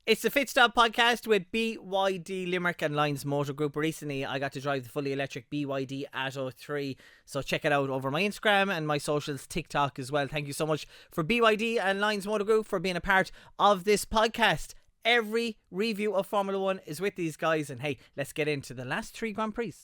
It's the Fit Stop podcast with BYD Limerick and Lions Motor Group. Recently, I got to drive the fully electric BYD Atto 3. So check it out over my Instagram and my socials, TikTok as well. Thank you so much for BYD and Lions Motor Group for being a part of this podcast. Every review of Formula 1 is with these guys. And hey, let's get into the last 3 Grand Prix.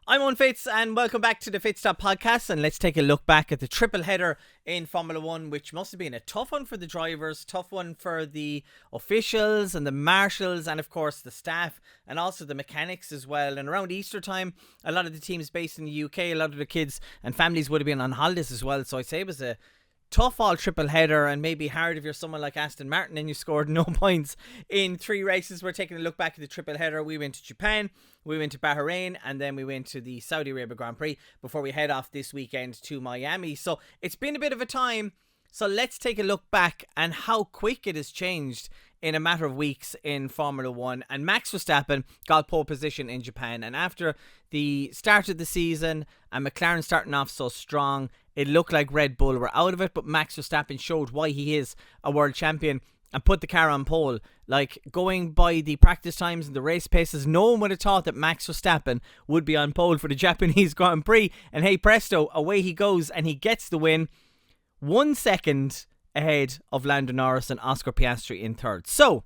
I'm Owen Fitz and welcome back to the Fit Stop podcast, and let's take a look back at the triple header in Formula 1, which must have been a tough one for the drivers, tough one for the officials and the marshals and of course the staff and also the mechanics as well. And around Easter time, a lot of the teams based in the UK, a lot of the kids and families would have been on holidays as well, so I'd say it was a tough all triple header and maybe hard if you're someone like Aston Martin and you scored no points in 3 races. We're taking a look back at the triple header. We went to Japan, we went to Bahrain, and then we went to the Saudi Arabia Grand Prix before we head off this weekend to Miami. So it's been a bit of a time. So let's take a look back and how quick it has changed in a matter of weeks in Formula 1. And Max Verstappen got pole position in Japan. And after the start of the season and McLaren starting off so strong, it looked like Red Bull were out of it. But Max Verstappen showed why he is a world champion and put the car on pole. Like, going by the practice times and the race paces, no one would have thought that Max Verstappen would be on pole for the Japanese Grand Prix. And hey presto, away he goes and he gets the win. 1 second ahead of Lando Norris and Oscar Piastri in third. So,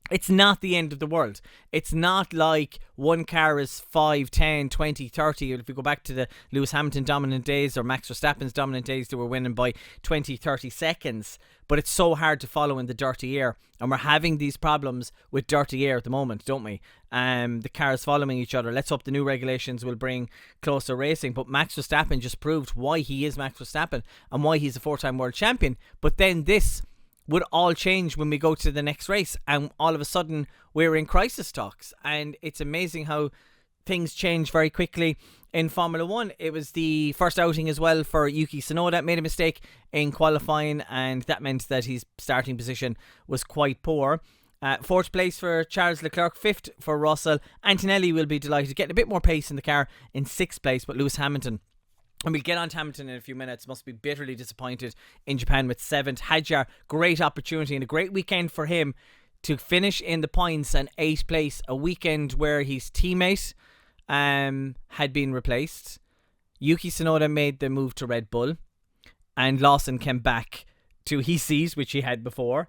it's not the end of the world. It's not like one car is 5, 10, 20, 30. If we go back to the Lewis Hamilton dominant days or Max Verstappen's dominant days, they were winning by 20, 30 seconds. But it's so hard to follow in the dirty air. And we're having these problems with dirty air at the moment, don't we? The cars following each other. Let's hope the new regulations will bring closer racing. But Max Verstappen just proved why he is Max Verstappen and why he's a 4-time world champion. But then this would all change when we go to the next race, and all of a sudden we're in crisis talks. And it's amazing how things change very quickly in Formula 1. It was the first outing as well for Yuki Tsunoda. Made a mistake in qualifying, and that meant that his starting position was quite poor. 4th place for Charles Leclerc, 5th for Russell. Antonelli will be delighted, getting a bit more pace in the car in 6th place, but Lewis Hamilton, and we'll get on to Hamilton in a few minutes, must be bitterly disappointed in Japan with 7th. Hadjar, great opportunity and a great weekend for him to finish in the points and 8th place. A weekend where his teammate had been replaced. Yuki Tsunoda made the move to Red Bull, and Lawson came back to his seat, which he had before,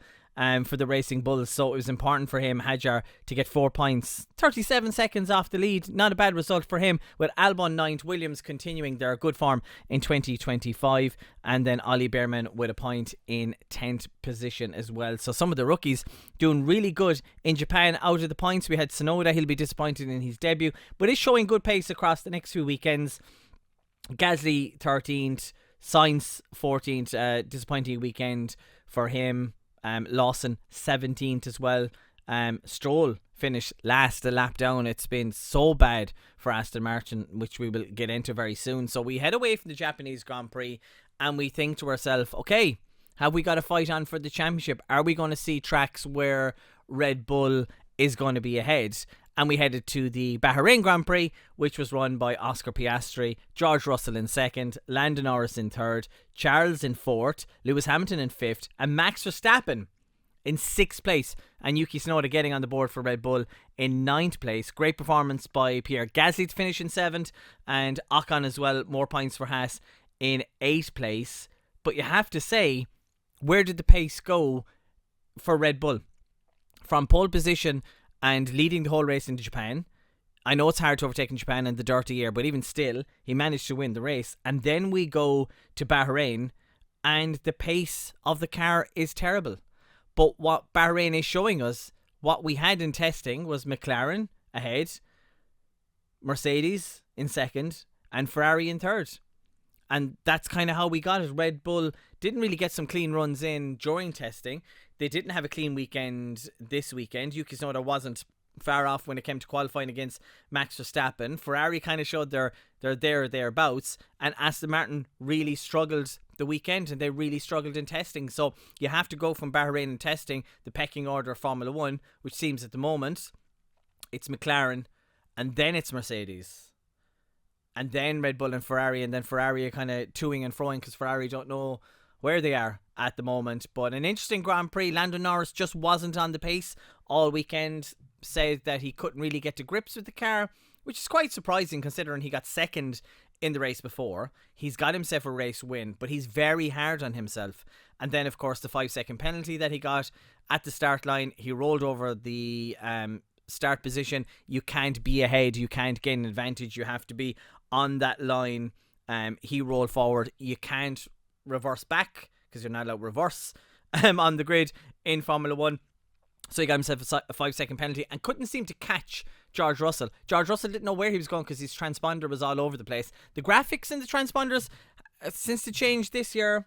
for the Racing Bulls. So it was important for him, Hadjar, to get 4 points. 37 seconds off the lead. Not a bad result for him, with Albon 9th, Williams continuing their good form in 2025, and then Ollie Bearman with a point in 10th position as well. So some of the rookies doing really good in Japan. Out of the points, we had Tsunoda. He'll be disappointed in his debut, but is showing good pace across the next few weekends. Gasly 13th, Sainz 14th, disappointing weekend for him. Lawson 17th as well. Stroll finished last a lap down. It's been so bad for Aston Martin, which we will get into very soon. So we head away from the Japanese Grand Prix and we think to ourselves, okay, have we got a fight on for the championship? Are we going to see tracks where Red Bull is going to be ahead? And we headed to the Bahrain Grand Prix, which was run by Oscar Piastri, George Russell in 2nd, Lando Norris in 3rd, Charles in 4th, Lewis Hamilton in 5th, and Max Verstappen in 6th place. And Yuki Tsunoda getting on the board for Red Bull in 9th place. Great performance by Pierre Gasly to finish in 7th, and Ocon as well, more points for Haas in 8th place. But you have to say, where did the pace go for Red Bull? From pole position and leading the whole race into Japan. I know it's hard to overtake in Japan and the dirty air, but even still, he managed to win the race. And then we go to Bahrain, and the pace of the car is terrible. But what Bahrain is showing us, what we had in testing, was McLaren ahead, Mercedes in 2nd, and Ferrari in 3rd. And that's kind of how we got it. Red Bull didn't really get some clean runs in during testing. They didn't have a clean weekend this weekend. Yuki Tsunoda wasn't far off when it came to qualifying against Max Verstappen. Ferrari kind of showed their thereabouts, and Aston Martin really struggled the weekend, and they really struggled in testing. So you have to go from Bahrain in testing, the pecking order of Formula 1, which seems at the moment it's McLaren, and then it's Mercedes, and then Red Bull and Ferrari, and then Ferrari are kind of toing and froing because Ferrari don't know where they are at the moment. But an interesting Grand Prix. Lando Norris just wasn't on the pace all weekend. Said that he couldn't really get to grips with the car, which is quite surprising considering he got second in the race before. He's got himself a race win, but he's very hard on himself. And then, of course, the 5-second penalty that he got at the start line, he rolled over the start position. You can't be ahead. You can't gain an advantage. You have to be on that line. He rolled forward. You can't reverse back because you're not allowed to reverse on the grid in Formula 1. So he got himself a 5-second penalty and couldn't seem to catch George Russell. George Russell didn't know where he was going because his transponder was all over the place. The graphics in the transponders, since the change this year,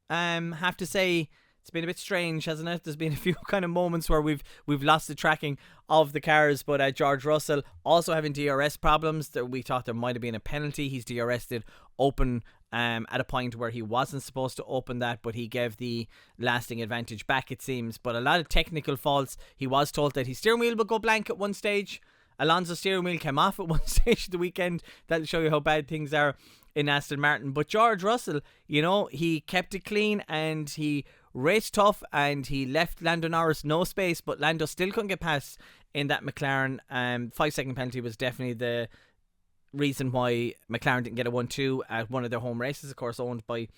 have to say it's been a bit strange, hasn't it? There's been a few kind of moments where we've lost the tracking of the cars. But George Russell also having DRS problems. We thought there might have been a penalty. He's DRS'd open at a point where he wasn't supposed to open that, but he gave the lasting advantage back, it seems. But a lot of technical faults. He was told that his steering wheel would go blank at one stage. Alonso's steering wheel came off at one stage of the weekend. That'll show you how bad things are in Aston Martin. But George Russell, you know, he kept it clean and he raced tough and he left Lando Norris no space, but Lando still couldn't get past in that McLaren. 5-second penalty was definitely the reason why McLaren didn't get a 1-2 at one of their home races, of course owned by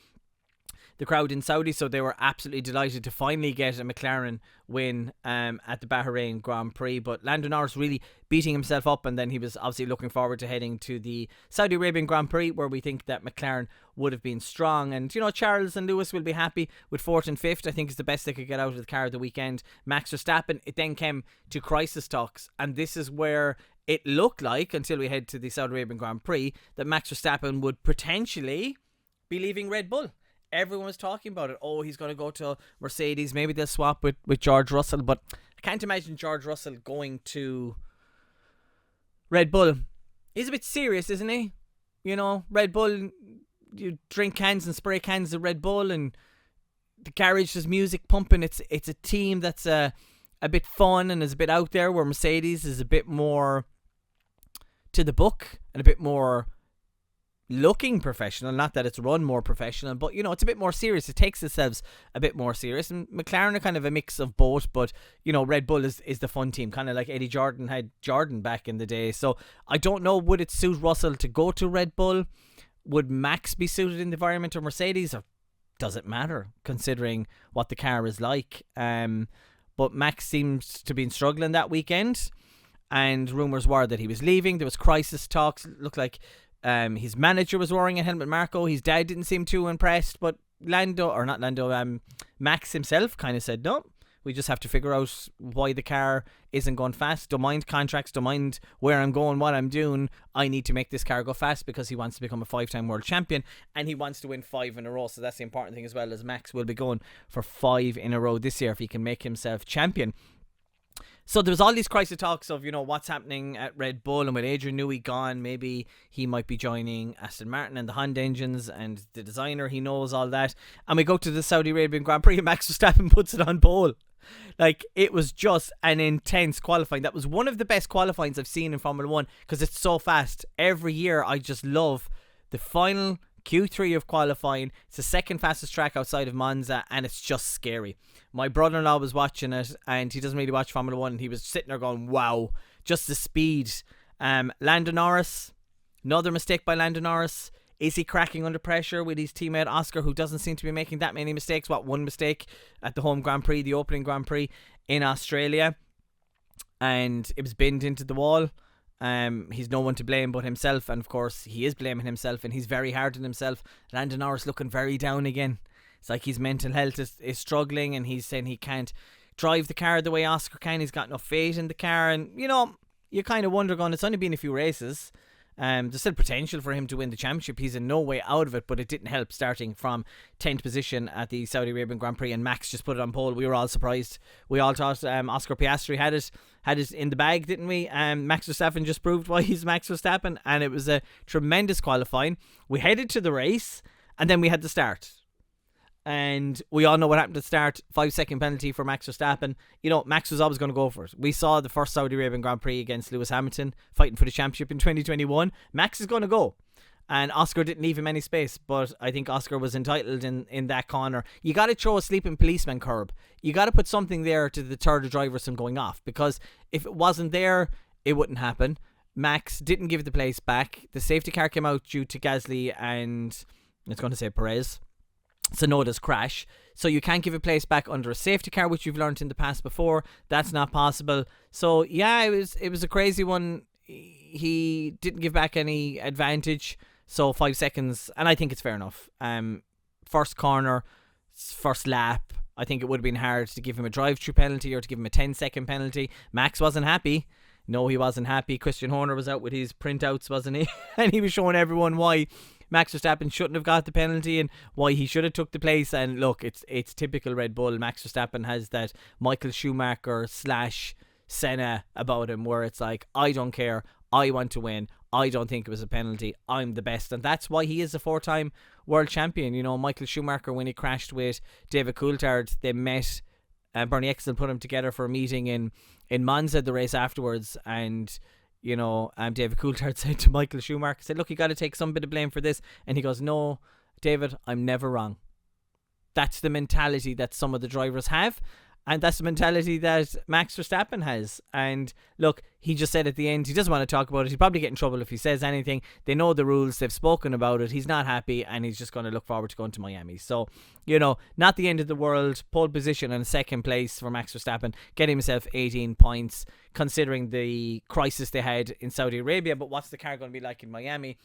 the crowd in Saudi. So they were absolutely delighted to finally get a McLaren win at the Bahrain Grand Prix. But Lando Norris really beating himself up, and then he was obviously looking forward to heading to the Saudi Arabian Grand Prix, where we think that McLaren would have been strong. And, you know, Charles and Lewis will be happy with 4th and 5th. I think is the best they could get out of the car of the weekend. Max Verstappen, it then came to crisis talks, and this is where it looked like, until we head to the Saudi Arabian Grand Prix, that Max Verstappen would potentially be leaving Red Bull. Everyone was talking about it. Oh, he's going to go to Mercedes. Maybe they'll swap with George Russell. But I can't imagine George Russell going to Red Bull. He's a bit serious, isn't he? You know, Red Bull, you drink cans and spray cans of Red Bull, and the garage, there's music pumping. It's a team that's a bit fun and is a bit out there, where Mercedes is a bit more to the book and a bit more looking professional. Not that it's run more professional, but, you know, it's a bit more serious. It takes itself a bit more serious, and McLaren are kind of a mix of both. But, you know, Red Bull is the fun team, kind of like Eddie Jordan had Jordan back in the day. So I don't know, would it suit Russell to go to Red Bull? Would Max be suited in the environment of Mercedes, or does it matter considering what the car is like? But Max seems to be struggling that weekend, and rumours were that he was leaving. There was crisis talks. It looked like his manager was wearing a helmet, Marco. His dad didn't seem too impressed, but Max himself kind of said, no, we just have to figure out why the car isn't going fast. Don't mind contracts, don't mind where I'm going, what I'm doing. I need to make this car go fast, because he wants to become a 5-time world champion, and he wants to win 5 in a row. So that's the important thing, as well as Max will be going for 5 in a row this year if he can make himself champion. So there was all these crisis talks of, you know, what's happening at Red Bull, and with Adrian Newey gone, maybe he might be joining Aston Martin and the Honda engines and the designer, he knows all that. And we go to the Saudi Arabian Grand Prix and Max Verstappen puts it on pole. Like, it was just an intense qualifying. That was one of the best qualifyings I've seen in Formula 1, because it's so fast. Every year I just love the final Q3 of qualifying. It's the second fastest track outside of Monza, and it's just scary. My brother-in-law was watching it, and he doesn't really watch Formula 1, and he was sitting there going, wow, just the speed. Lando Norris, another mistake by Lando Norris. Is he cracking under pressure with his teammate Oscar, who doesn't seem to be making that many mistakes? One mistake at the home Grand Prix, the opening Grand Prix in Australia, and it was binned into the wall. He's no one to blame but himself, and of course he is blaming himself, and he's very hard on himself. Lando Norris looking very down again. It's like his mental health is struggling, and he's saying he can't drive the car the way Oscar can. He's got no faith in the car, and, you know, you kind of wonder, going, it's only been a few races. There's still potential for him to win the championship. He's in no way out of it, but it didn't help starting from 10th position at the Saudi Arabian Grand Prix, and Max just put it on pole. We were all surprised. We all thought Oscar Piastri had it in the bag, didn't we? Max Verstappen just proved why he's Max Verstappen, and it was a tremendous qualifying. We headed to the race, and then we had the start. And we all know what happened at the start. 5-second penalty for Max Verstappen. You know, Max was always going to go for it. We saw the first Saudi Arabian Grand Prix against Lewis Hamilton fighting for the championship in 2021. Max is going to go. and Oscar didn't leave him any space, but I think Oscar was entitled in that corner. You got to throw a sleeping policeman curb. You got to put something there to deter the drivers from going off, because if it wasn't there, it wouldn't happen. Max didn't give the place back. The safety car came out due to Gasly and, I was going to say Perez, Tsunoda's crash. So you can't give a place back under a safety car, which you've learned in the past before. That's not possible. So yeah, it was a crazy one. He didn't give back any advantage. So 5 seconds, and I think it's fair enough. First corner, first lap, I think it would have been hard to give him a drive-through penalty or to give him a 10-second penalty. Max wasn't happy. No, he wasn't happy. Christian Horner was out with his printouts, wasn't he? And he was showing everyone why Max Verstappen shouldn't have got the penalty and why he should have took the place. And look, it's typical Red Bull. Max Verstappen has that Michael Schumacher / Senna about him, where it's like, I don't care, I want to win, I don't think it was a penalty, I'm the best. And that's why he is a 4-time world champion. You know, Michael Schumacher, when he crashed with David Coulthard, they met, Bernie Ecclestone put him together for a meeting in Monza, the race afterwards, and you know, David Coulthard said to Michael Schumacher, said, look, you got to take some bit of blame for this. And he goes, no, David, I'm never wrong. That's the mentality that some of the drivers have, and that's the mentality that Max Verstappen has. And look, he just said at the end, he doesn't want to talk about it. He'll probably get in trouble if he says anything. They know the rules, they've spoken about it, he's not happy, and he's just going to look forward to going to Miami. So, you know, not the end of the world. Pole position and second place for Max Verstappen, getting himself 18 points, considering the crisis they had in Saudi Arabia. But what's the car going to be like in Miami?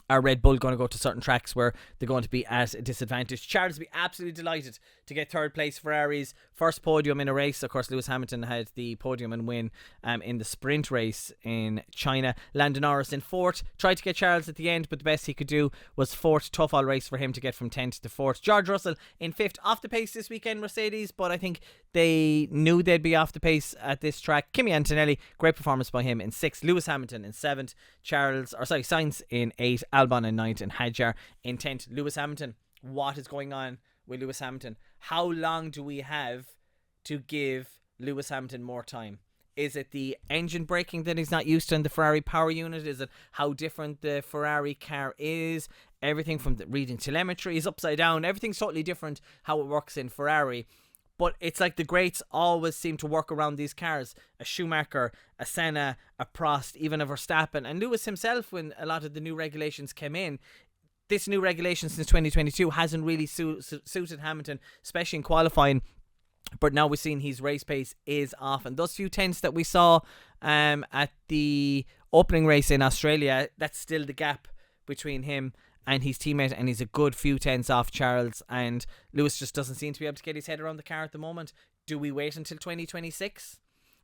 Are Red Bull going to go to certain tracks where they're going to be at a disadvantage? Charles will be absolutely delighted to get third place. Ferrari's first podium in a race. Of course, Lewis Hamilton had the podium and win in the sprint race in China. Lando Norris in fourth. Tried to get Charles at the end, but the best he could do was fourth. Tough all race for him to get from 10th to 4th. George Russell in fifth. Off the pace this weekend, Mercedes, but I think they knew they'd be off the pace at this track. Kimi Antonelli, great performance by him in 6th. Lewis Hamilton in 7th. Sainz in 8th. Albon in 9th and Hadjar in 10th. Lewis Hamilton, what is going on with Lewis Hamilton? How long do we have to give Lewis Hamilton more time? Is it the engine braking that he's not used to in the Ferrari power unit? Is it how different the Ferrari car is? Everything from the reading telemetry is upside down. Everything's totally different how it works in Ferrari. But it's like the greats always seem to work around these cars. A Schumacher, a Senna, a Prost, even a Verstappen. And Lewis himself, when a lot of the new regulations came in, this new regulation since 2022 hasn't really suited Hamilton, especially in qualifying. But now we're seeing his race pace is off. And those few tenths that we saw at the opening race in Australia, that's still the gap between him and his teammate, and he's a good few tenths off Charles, and Lewis just doesn't seem to be able to get his head around the car at the moment. Do we wait until 2026?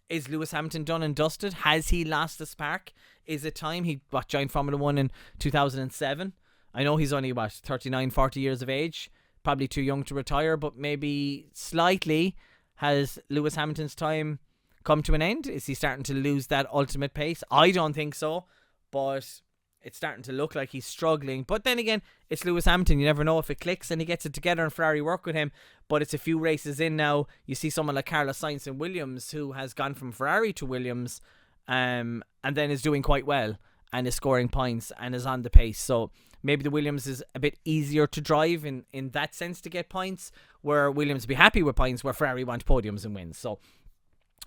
Is Lewis Hamilton done and dusted? Has he lost the spark? Is it time? He joined Formula 1 in 2007. I know he's only 39, 40 years of age, probably too young to retire, but maybe slightly. Has Lewis Hamilton's time come to an end? Is he starting to lose that ultimate pace? I don't think so, but it's starting to look like he's struggling. But then again, it's Lewis Hamilton. You never know if it clicks and he gets it together and Ferrari work with him. But it's a few races in now. You see someone like Carlos Sainz in Williams, who has gone from Ferrari to Williams, and then is doing quite well and is scoring points and is on the pace. So maybe the Williams is a bit easier to drive in that sense to get points, where Williams be happy with points, where Ferrari want podiums and wins. So,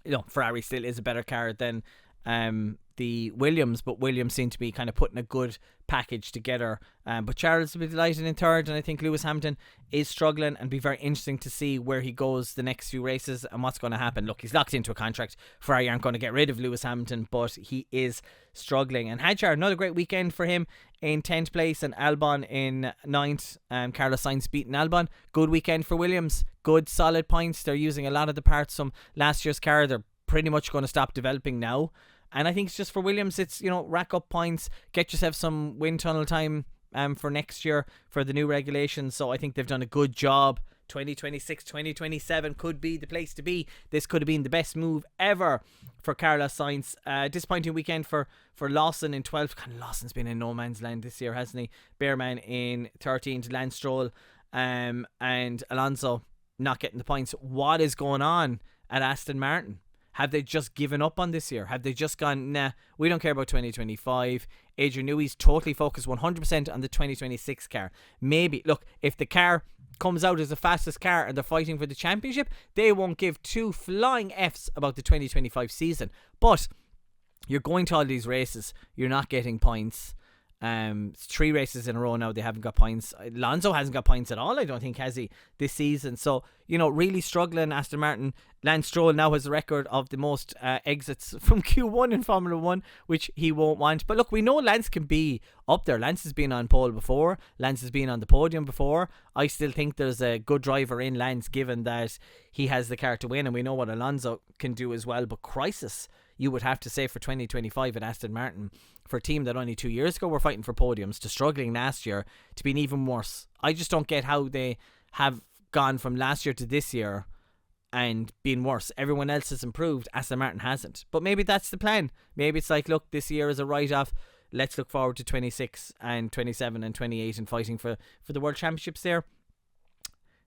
you know, Ferrari still is a better car than the Williams, but Williams seem to be kind of putting a good package together. But Charles will be delighted in third, and I think Lewis Hamilton is struggling, and be very interesting to see where he goes the next few races and what's going to happen. Look, he's locked into a contract. Ferrari aren't going to get rid of Lewis Hamilton, but he is struggling. And Hadjar, another great weekend for him in 10th place, and Albon in 9th. Carlos Sainz beating Albon. Good weekend for Williams. Good solid points. They're using a lot of the parts from last year's car. They're pretty much going to stop developing now. And I think it's just for Williams, it's, you know, rack up points, get yourself some wind tunnel time for next year for the new regulations. So I think they've done a good job. 2026, 2027 could be the place to be. This could have been the best move ever for Carlos Sainz. Disappointing weekend for Lawson in 12th. Kind of Lawson's been in no man's land this year, hasn't he? Bearman in 13th, Lance Stroll and Alonso not getting the points. What is going on at Aston Martin? Have they just given up on this year? Have they just gone, nah, we don't care about 2025? Adrian Newey's totally focused 100% on the 2026 car. Maybe, look, if the car comes out as the fastest car and they're fighting for the championship, they won't give two flying Fs about the 2025 season. But you're going to all these races, you're not getting points. It's 3 races in a row now they haven't got points. Alonso hasn't got points at all, I don't think, has he, this season? So, really struggling. Aston Martin. Lance Stroll now has the record of the most exits from Q1 in Formula 1, which he won't want. But look, we know Lance can be up there. Lance has been on pole before. Lance has been on the podium before. I still think there's a good driver in Lance, given that he has the car to win, and we know what Alonso can do as well. But crisis, you would have to say, for 2025 at Aston Martin, for a team that only 2 years ago were fighting for podiums, to struggling last year, to being even worse. I just don't get how they have gone from last year to this year and been worse. Everyone else has improved, Aston Martin hasn't. But maybe that's the plan. Maybe it's like, look, this year is a write-off. Let's look forward to 26 and 27 and 28 and fighting for the World Championships there.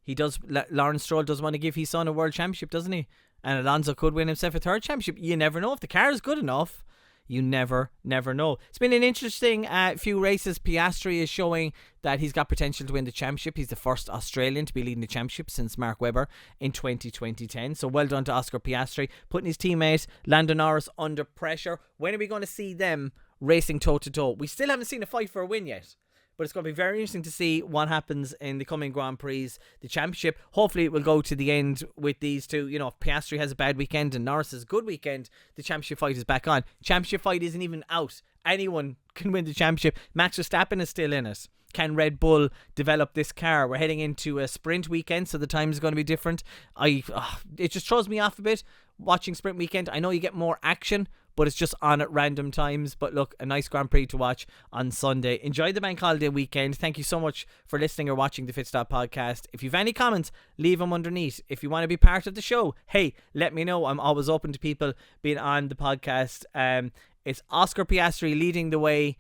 He does. Lawrence Stroll does want to give his son a World Championship, doesn't he? And Alonso could win himself a 3rd championship. You never know. If the car is good enough, you never know. It's been an interesting few races. Piastri is showing that he's got potential to win the championship. He's the first Australian to be leading the championship since Mark Webber in 2010. So well done to Oscar Piastri, putting his teammate Lando Norris under pressure. When are we going to see them racing toe-to-toe? We still haven't seen a fight for a win yet. But it's going to be very interesting to see what happens in the coming Grand Prix, the championship. Hopefully it will go to the end with these two. If Piastri has a bad weekend and Norris has a good weekend, the championship fight is back on. Championship fight isn't even out. Anyone can win the championship. Max Verstappen is still in it. Can Red Bull develop this car? We're heading into a sprint weekend, so the time is going to be different. It just throws me off a bit watching sprint weekend. I know you get more action, but it's just on at random times. But look, a nice Grand Prix to watch on Sunday. Enjoy the bank holiday weekend. Thank you so much for listening or watching the Fit Stop podcast. If you've any comments, leave them underneath. If you want to be part of the show, hey, let me know. I'm always open to people being on the podcast. It's Oscar Piastri leading the way.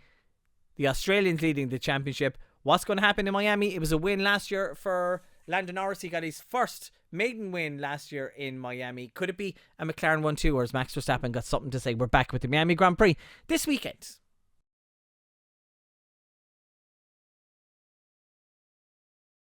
The Australians leading the championship. What's going to happen in Miami? It was a win last year for Lando Norris. He got his first maiden win last year in Miami. Could it be a McLaren 1-2, or has Max Verstappen got something to say? We're back with the Miami Grand Prix this weekend.